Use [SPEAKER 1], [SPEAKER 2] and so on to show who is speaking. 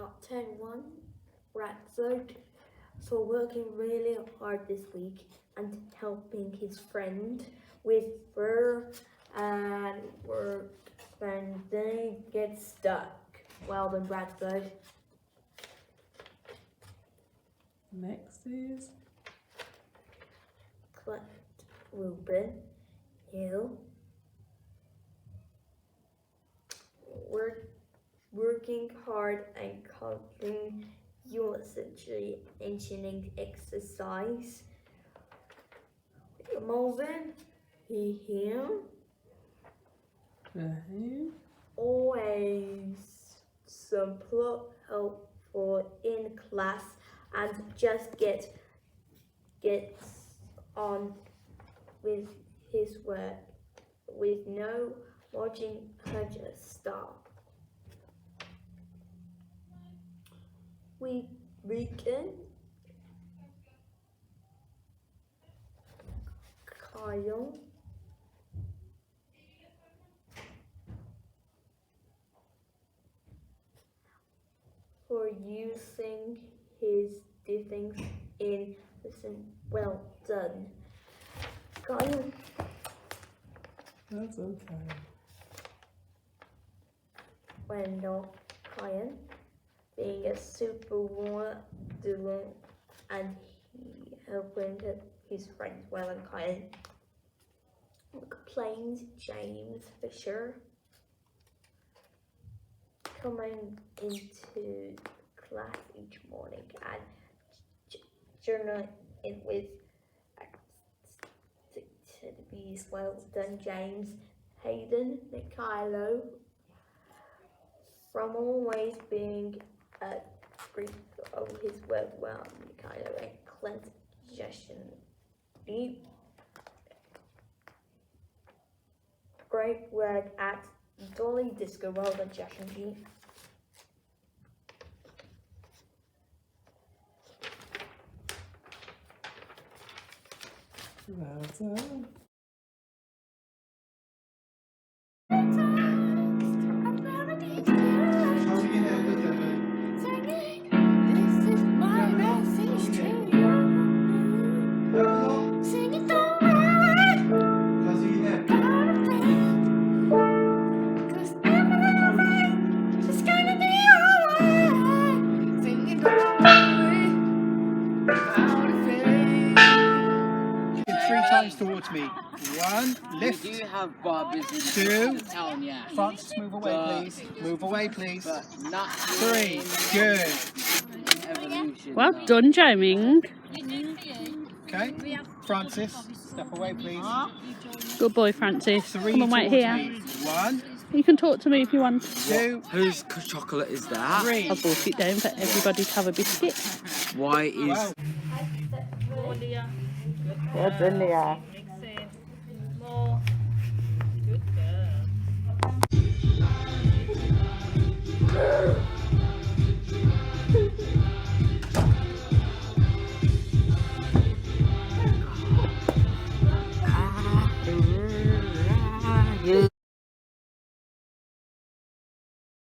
[SPEAKER 1] Chapter 1, Bradford. So working really hard this week and helping his friend with work and work when they get stuck. Well done, Bradford.
[SPEAKER 2] Next is
[SPEAKER 1] Clint, Ruben, Hill. Working hard and covering usage engineering exercise. Melvin, him. Always simple, helpful in class, and just gets on with his work with no watching her just stop. Weekend, Kyle, for using his things in listen. Well done, Kyle.
[SPEAKER 2] That's okay.
[SPEAKER 1] Wendell, Kyle, being a superwoman and he helping his friends well and Kyle. Plains, James Fisher, coming into class each morning and journal in with activities. Well done, James. Hayden, Mikhailo, from always being a great of his work well, Mikhailo and Clint suggestion. Deep great work at Dolly Disco. Well done, Josh and Deep.
[SPEAKER 2] That's all.
[SPEAKER 3] Times towards me. One, lift.
[SPEAKER 4] We do have barbers in
[SPEAKER 3] Two.
[SPEAKER 4] the town, yeah.
[SPEAKER 3] Francis, move away, please. Move away, please.
[SPEAKER 4] But not
[SPEAKER 3] Three. Good.
[SPEAKER 4] evolution.
[SPEAKER 2] Well done, Jaming.
[SPEAKER 3] Okay. Francis, step away, please.
[SPEAKER 2] Good boy, Francis.
[SPEAKER 3] Three
[SPEAKER 2] Come on, wait
[SPEAKER 3] towards
[SPEAKER 2] here.
[SPEAKER 3] me. One,
[SPEAKER 2] You can talk to me if you want.
[SPEAKER 3] two,
[SPEAKER 4] Whose chocolate is that?
[SPEAKER 3] three.
[SPEAKER 2] I brought it down for everybody to have a biscuit.
[SPEAKER 4] Why is...
[SPEAKER 3] Wow.
[SPEAKER 2] What's in the air?
[SPEAKER 5] More. Good girl.